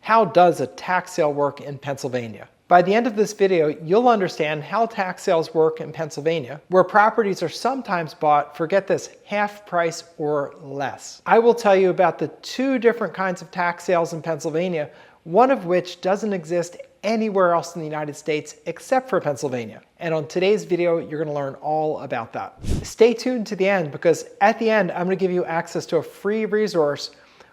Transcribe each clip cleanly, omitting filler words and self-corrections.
How does a tax sale work in Pennsylvania? By the end of this video, you'll understand how tax sales work in Pennsylvania, where properties are sometimes bought for, get this, half price or less. I will tell you about the two different kinds of tax sales in Pennsylvania, one of which doesn't exist anywhere else in the United States except for Pennsylvania. And on today's video, you're going to learn all about that. Stay tuned to the end, because at the end, I'm going to give you access to a free resource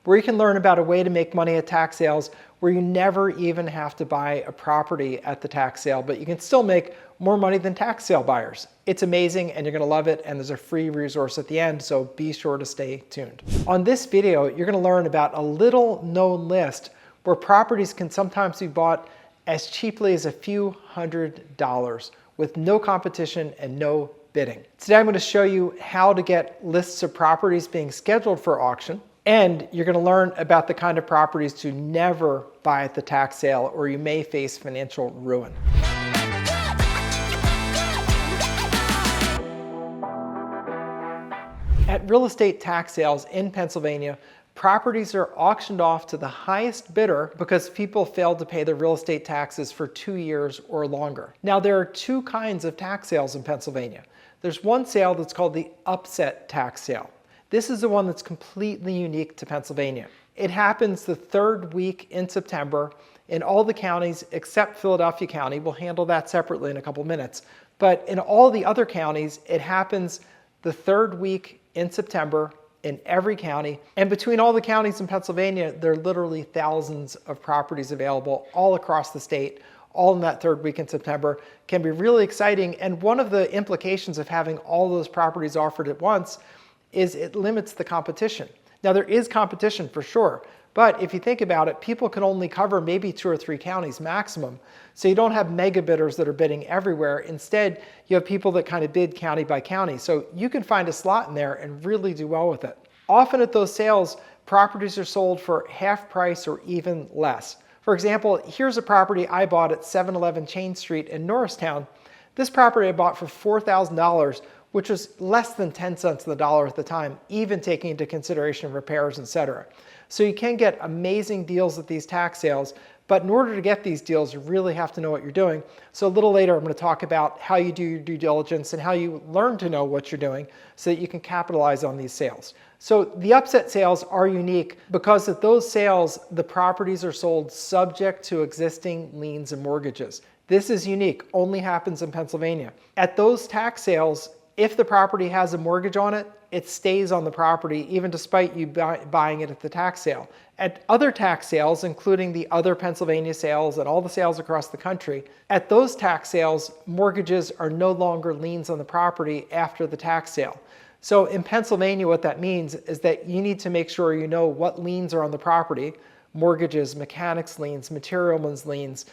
where you can learn about a way to make money at tax sales where you never even have to buy a property at the tax sale, but you can still make more money than tax sale buyers. It's amazing and you're gonna love it, and there's a free resource at the end, so be sure to stay tuned. On this video, you're gonna learn about a little known list where properties can sometimes be bought as cheaply as a few $100s with no competition and no bidding. Today I'm gonna show you how to get lists of properties being scheduled for auction, and you're going to learn about the kind of properties to never buy at the tax sale, or you may face financial ruin. At real estate tax sales in Pennsylvania, properties are auctioned off to the highest bidder because people failed to pay their real estate taxes for 2 years or longer. Now, there are two kinds of tax sales in Pennsylvania. There's one sale that's called the upset tax sale. This is the one that's completely unique to Pennsylvania. It happens the third week in September in all the counties except Philadelphia County. We'll handle that separately in a couple minutes. But in all the other counties, it happens the third week in September in every county. And between all the counties in Pennsylvania, there are literally thousands of properties available all across the state, all in that third week in September. Can be really exciting. And one of the implications of having all those properties offered at once is it limits the competition. Now, there is competition for sure, but if you think about it, people can only cover maybe 2 or 3 counties maximum. So you don't have mega bidders that are bidding everywhere. Instead, you have people that kind of bid county by county. So you can find a slot in there and really do well with it. Often at those sales, properties are sold for half price or even less. For example, here's a property I bought at 711 Chain Street in Norristown. This property I bought for $4,000, which was less than 10 cents on the dollar at the time, even taking into consideration repairs, etc. So you can get amazing deals at these tax sales, but in order to get these deals, you really have to know what you're doing. So a little later, I'm going to talk about how you do your due diligence and how you learn to know what you're doing so that you can capitalize on these sales. So the upset sales are unique because at those sales, the properties are sold subject to existing liens and mortgages. This is unique, only happens in Pennsylvania. At those tax sales, if the property has a mortgage on it, it stays on the property even despite you buying it at the tax sale. At other tax sales, including the other Pennsylvania sales and all the sales across the country, at those tax sales, mortgages are no longer liens on the property after the tax sale. So in Pennsylvania, what that means is that you need to make sure you know what liens are on the property: mortgages, mechanics liens, materialman's liens,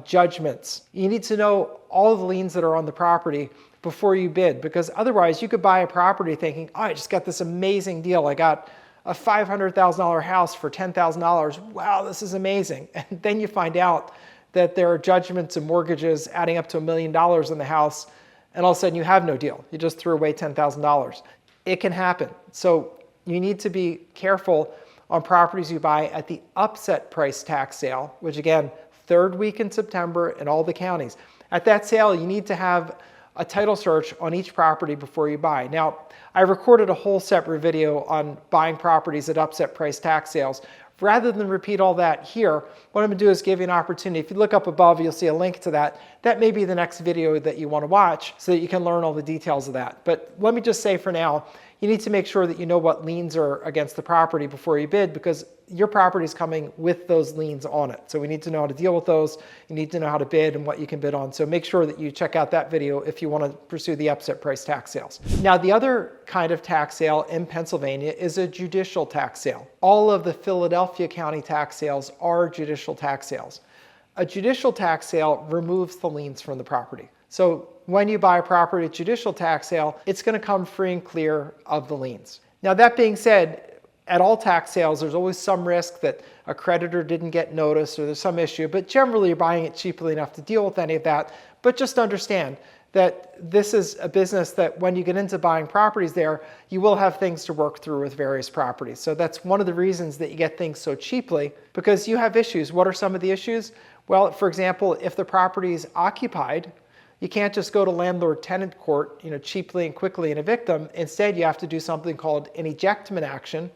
judgments. You need to know all the liens that are on the property before you bid, because otherwise you could buy a property thinking, oh, I just got this amazing deal. I got a $500,000 house for $10,000. Wow, this is amazing. And then you find out that there are judgments and mortgages adding up to $1 million in the house, and all of a sudden you have no deal. You just threw away $10,000. It can happen. So you need to be careful on properties you buy at the upset price tax sale, which again, third week in September in all the counties. At that sale, you need to have a title search on each property before you buy. Now, I recorded a whole separate video on buying properties at upset price tax sales. Rather than repeat all that here, what I'm going to do is give you an opportunity. If you look up above, you'll see a link to that. That may be the next video that you want to watch so that you can learn all the details of that. But let me just say for now, you need to make sure that you know what liens are against the property before you bid, because your property is coming with those liens on it. So we need to know how to deal with those. You need to know how to bid and what you can bid on. So make sure that you check out that video if you want to pursue the upset price tax sales. Now, the other kind of tax sale in Pennsylvania is a judicial tax sale. All of the Philadelphia County tax sales are judicial tax sales. A judicial tax sale removes the liens from the property. So when you buy a property at judicial tax sale, it's going to come free and clear of the liens. Now, that being said, at all tax sales, there's always some risk that a creditor didn't get notice or there's some issue, but generally you're buying it cheaply enough to deal with any of that. But just understand that this is a business that when you get into buying properties there, you will have things to work through with various properties. So that's one of the reasons that you get things so cheaply, because you have issues. What are some of the issues? Well, for example, if the property is occupied, you can't just go to landlord-tenant court, cheaply and quickly and evict them. Instead, you have to do something called an ejectment action,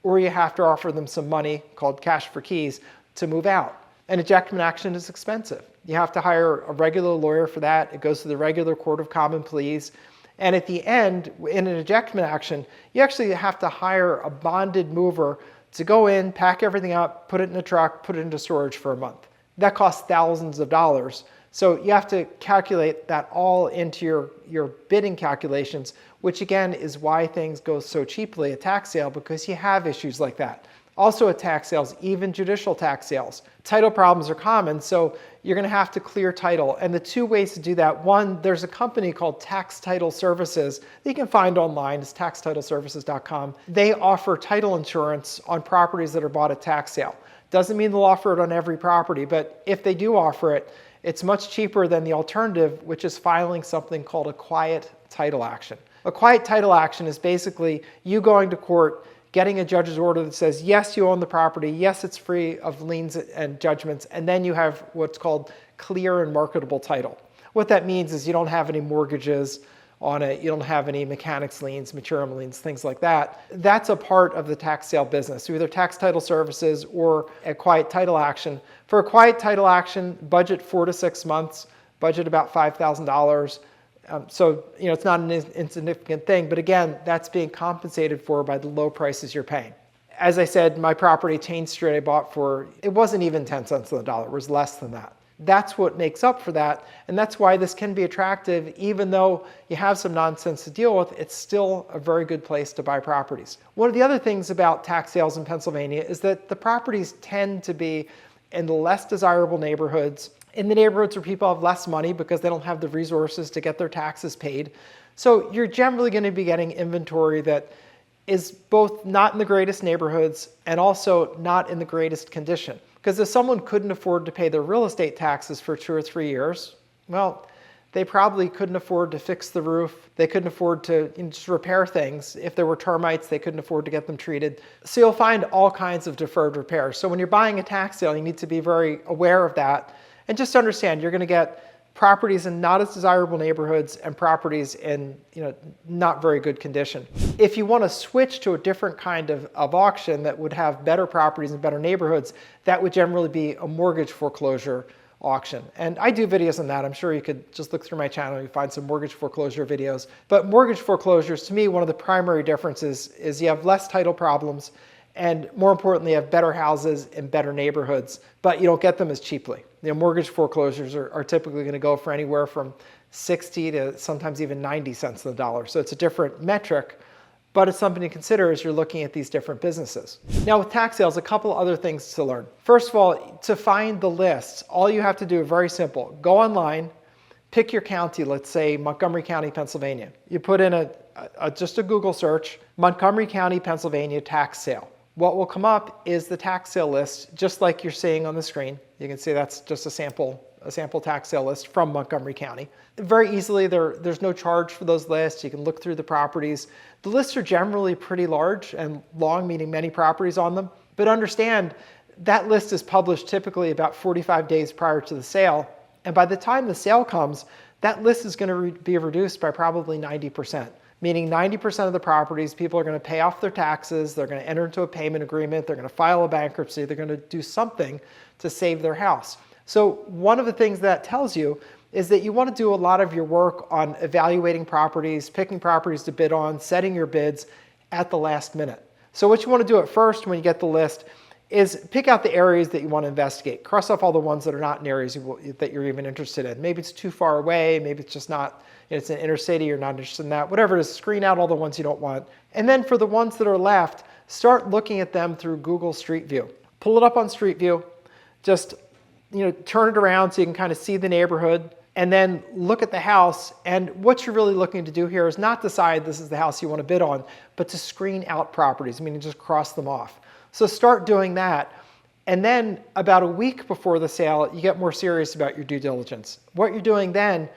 or you have to offer them some money called cash for keys to move out. An ejectment action is expensive. You have to hire a regular lawyer for that. It goes to the regular court of common pleas. And at the end, in an ejectment action, you actually have to hire a bonded mover to go in, pack everything up, put it in a truck, put it into storage for a month. That costs thousands of dollars. So you have to calculate that all into your bidding calculations, which again is why things go so cheaply at tax sale, because you have issues like that. Also at tax sales, even judicial tax sales, title problems are common, so you're going to have to clear title. And the two ways to do that: one, there's a company called Tax Title Services that you can find online. It's taxtitleservices.com. They offer title insurance on properties that are bought at tax sale. Doesn't mean they'll offer it on every property, but if they do offer it, it's much cheaper than the alternative, which is filing something called a quiet title action. A quiet title action is basically you going to court, getting a judge's order that says, yes, you own the property, yes, it's free of liens and judgments, and then you have what's called clear and marketable title. What that means is you don't have any mortgages on it, you don't have any mechanics liens, material liens, things like that. That's a part of the tax sale business, so either tax title services or a quiet title action. For a quiet title action, budget 4 to 6 months, budget about $5,000. So it's not an insignificant thing, but again, that's being compensated for by the low prices you're paying. As I said, my property, Chain Street, I bought for, it wasn't even 10 cents on the dollar, it was less than that. That's what makes up for that, and that's why this can be attractive. Even though you have some nonsense to deal with, it's still a very good place to buy properties. One of the other things about tax sales in Pennsylvania is that the properties tend to be in the less desirable neighborhoods, in the neighborhoods where people have less money because they don't have the resources to get their taxes paid. So you're generally going to be getting inventory that is both not in the greatest neighborhoods and also not in the greatest condition. Because if someone couldn't afford to pay their real estate taxes for 2 or 3 years, well, they probably couldn't afford to fix the roof. They couldn't afford to just repair things. If there were termites, they couldn't afford to get them treated. So you'll find all kinds of deferred repairs. So when you're buying a tax sale, you need to be very aware of that. And just understand, you're going to get properties in not as desirable neighborhoods and properties in not very good condition. If you want to switch to a different kind of auction that would have better properties and better neighborhoods, that would generally be a mortgage foreclosure auction. And I do videos on that. I'm sure you could just look through my channel and find some mortgage foreclosure videos. But mortgage foreclosures, to me, one of the primary differences is you have less title problems, and more importantly, you have better houses in better neighborhoods, but you don't get them as cheaply. Mortgage foreclosures are typically going to go for anywhere from 60 to sometimes even 90 cents on the dollar. So it's a different metric, but it's something to consider as you're looking at these different businesses. Now with tax sales, a couple other things to learn. First of all, to find the lists, all you have to do is very simple. Go online, pick your county, let's say Montgomery County, Pennsylvania. You put in just a Google search, Montgomery County, Pennsylvania tax sale. What will come up is the tax sale list, just like you're seeing on the screen. You can see that's just a sample tax sale list from Montgomery County. Very easily, there's no charge for those lists. You can look through the properties. The lists are generally pretty large and long, meaning many properties on them. But understand, that list is published typically about 45 days prior to the sale. And by the time the sale comes, that list is going to be reduced by probably 90%. Meaning 90% of the properties, people are going to pay off their taxes, they're going to enter into a payment agreement, they're going to file a bankruptcy, they're going to do something to save their house. So one of the things that tells you is that you want to do a lot of your work on evaluating properties, picking properties to bid on, setting your bids at the last minute. So what you want to do at first when you get the list is pick out the areas that you want to investigate. Cross off all the ones that are not in areas that you're even interested in. Maybe it's too far away, maybe it's just not, it's an inner city, you're not interested in that, whatever it is, screen out all the ones you don't want. And then for the ones that are left, start looking at them through Google Street View. Pull it up on Street View, just turn it around so you can kind of see the neighborhood, and then look at the house. And what you're really looking to do here is not decide this is the house you want to bid on, but to screen out properties, meaning just cross them off. So start doing that. And then about a week before the sale, you get more serious about your due diligence. What you're doing then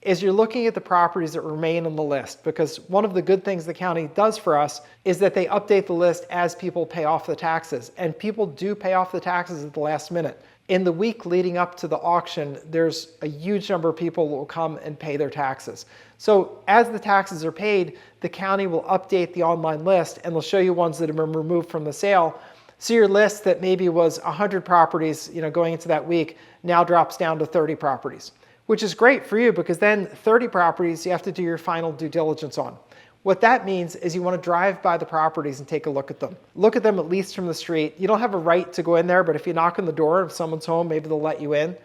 is you're looking at the properties that remain on the list, because one of the good things the county does for us is that they update the list as people pay off the taxes, and people do pay off the taxes at the last minute. In the week leading up to the auction, there's a huge number of people that will come and pay their taxes. So as the taxes are paid, the county will update the online list and they'll show you ones that have been removed from the sale. So your list that maybe was 100 properties, going into that week now drops down to 30 properties, which is great for you because then 30 properties you have to do your final due diligence on. What that means is you want to drive by the properties and take a look at them. Look at them at least from the street. You don't have a right to go in there, but if you knock on the door, if someone's home, maybe they'll let you in.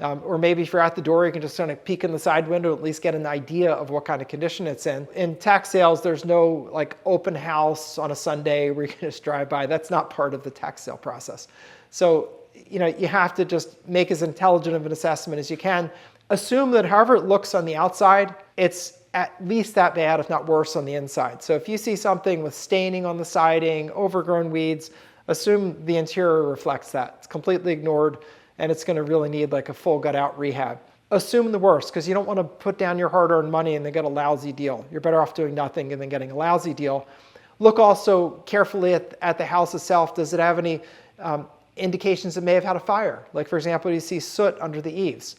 Or maybe if you're at the door, you can just kind of peek in the side window, at least get an idea of what kind of condition it's in. In tax sales, there's no like open house on a Sunday where you can just drive by. That's not part of the tax sale process. So, you have to just make as intelligent of an assessment as you can. Assume that however it looks on the outside, it's at least that bad, if not worse, on the inside. So if you see something with staining on the siding, overgrown weeds, assume the interior reflects that. It's completely ignored, and it's going to really need like a full gut-out rehab. Assume the worst, because you don't want to put down your hard-earned money and then get a lousy deal. You're better off doing nothing and then getting a lousy deal. Look also carefully at the house itself. Does it have any indications it may have had a fire? Like, for example, do you see soot under the eaves?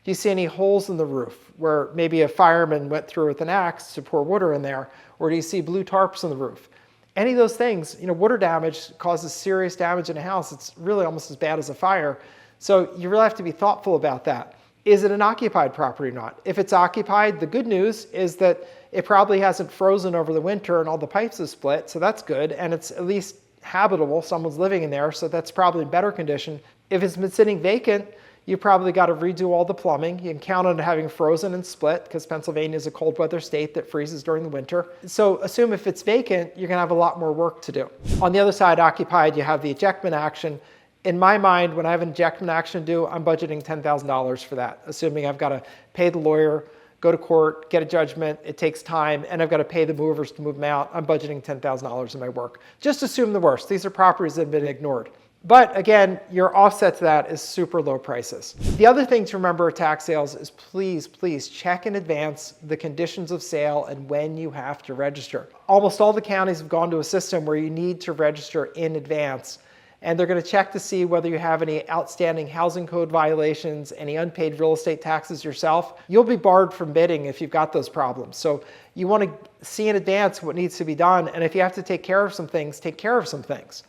Do you see any holes in the roof where maybe a fireman went through with an axe to pour water in there? Or do you see blue tarps on the roof? Any of those things, water damage causes serious damage in a house. It's really almost as bad as a fire. So you really have to be thoughtful about that. Is it an occupied property or not? If it's occupied, the good news is that it probably hasn't frozen over the winter and all the pipes have split, so that's good. And it's at least habitable, someone's living in there, so that's probably in better condition. If it's been sitting vacant, you probably got to redo all the plumbing. You can count on it having frozen and split because Pennsylvania is a cold weather state that freezes during the winter. So assume if it's vacant, you're going to have a lot more work to do. On the other side, occupied, you have the ejectment action. In my mind, when I have an ejectment action due, I'm budgeting $10,000 for that, assuming I've got to pay the lawyer, go to court, get a judgment, it takes time, and I've got to pay the movers to move them out. I'm budgeting $10,000 in my work. Just assume the worst. These are properties that have been ignored. But again, your offset to that is super low prices. The other thing to remember at tax sales is please check in advance the conditions of sale and when you have to register. Almost all the counties have gone to a system where you need to register in advance. And they're going to check to see whether you have any outstanding housing code violations, any unpaid real estate taxes yourself. You'll be barred from bidding if you've got those problems. So you want to see in advance what needs to be done. And if you have to take care of some things, take care of some things.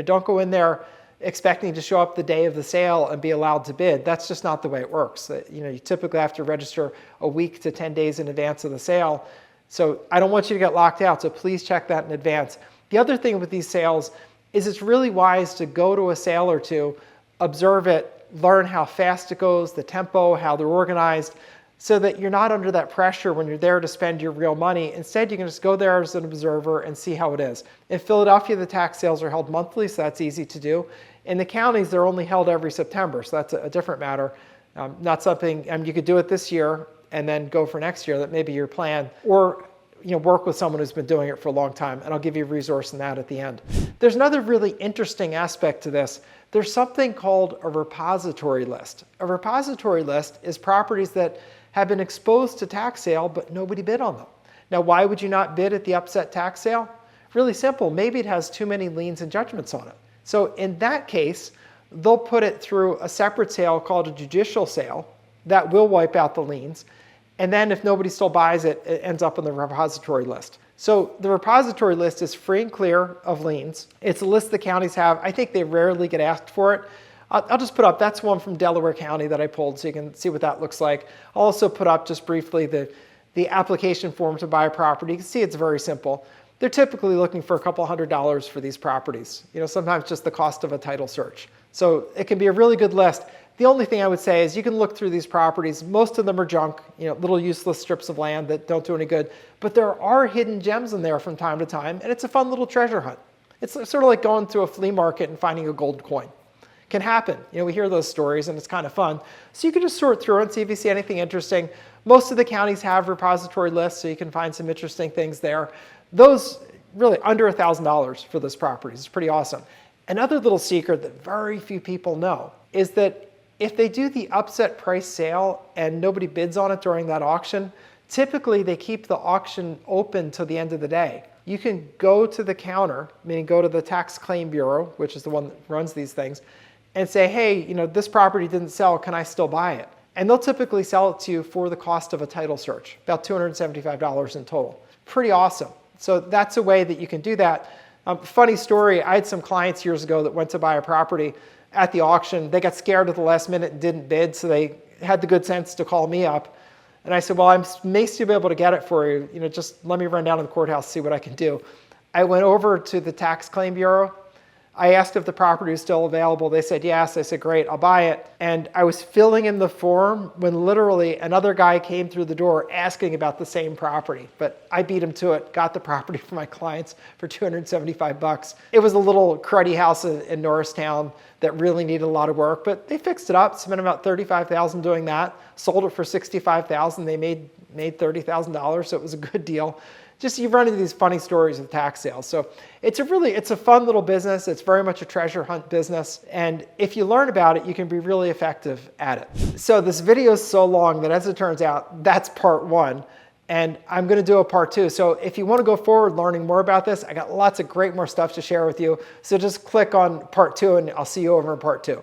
Don't go in there expecting to show up the day of the sale and be allowed to bid. That's just not the way it works. You typically have to register a week to 10 days in advance of the sale. So I don't want you to get locked out, so please check that in advance. The other thing with these sales is it's really wise to go to a sale or two, observe it, learn how fast it goes, the tempo, how they're organized, so that you're not under that pressure when you're there to spend your real money. Instead, you can just go there as an observer and see how it is. In Philadelphia, the tax sales are held monthly, so that's easy to do. In the counties, they're only held every September, so that's a different matter. Not something, you could do it this year and then go for next year. That may be your plan. Or work with someone who's been doing it for a long time, and I'll give you a resource in that at the end. There's another really interesting aspect to this. There's something called a repository list. A repository list is properties that have been exposed to tax sale, but nobody bid on them. Now, why would you not bid at the upset tax sale? Really simple. Maybe it has too many liens and judgments on it. So in that case, they'll put it through a separate sale called a judicial sale that will wipe out the liens. And then if nobody still buys it, it ends up on the repository list. So the repository list is free and clear of liens. It's a list the counties have. I think they rarely get asked for it. I'll just put up, that's one from Delaware County that I pulled so you can see what that looks like. I'll also put up just briefly the application form to buy a property. You can see it's very simple. They're typically looking for a couple $100 for these properties. Sometimes just the cost of a title search. So it can be a really good list. The only thing I would say is you can look through these properties. Most of them are junk, little useless strips of land that don't do any good. But there are hidden gems in there from time to time, and it's a fun little treasure hunt. It's sort of like going to a flea market and finding a gold coin. Can happen. We hear those stories, and it's kind of fun. So you can just sort through and see if you see anything interesting. Most of the counties have repository lists, so you can find some interesting things there. Those really under $1,000 for those properties. It's pretty awesome. Another little secret that very few people know is that If they do the upset price sale and nobody bids on it during that auction, typically they keep the auction open till the end of the day. You can go to the counter, meaning go to the tax claim bureau, which is the one that runs these things, and say, hey, this property didn't sell, can I still buy it? And they'll typically sell it to you for the cost of a title search, about $275 in total. Pretty awesome. So that's a way that you can do that. Funny story, I had some clients years ago that went to buy a property at the auction. They got scared at the last minute and didn't bid, so they had the good sense to call me up. And I said, well, I may still be able to get it for you. Just let me run down to the courthouse, see what I can do. I went over to the tax claim bureau. I asked if the property was still available. They said yes. I said, great, I'll buy it. And I was filling in the form when literally another guy came through the door asking about the same property. But I beat him to it, got the property for my clients for $275. It was a little cruddy house in Norristown that really needed a lot of work, but they fixed it up, spent about $35,000 doing that, sold it for $65,000. They made $30,000, so it was a good deal. Just you run into these funny stories with tax sales. So it's a fun little business. It's very much a treasure hunt business. And if you learn about it, you can be really effective at it. So this video is so long that, as it turns out, that's part one. And I'm going to do a part two. So if you want to go forward learning more about this, I got lots of great more stuff to share with you. So just click on part two and I'll see you over in part two.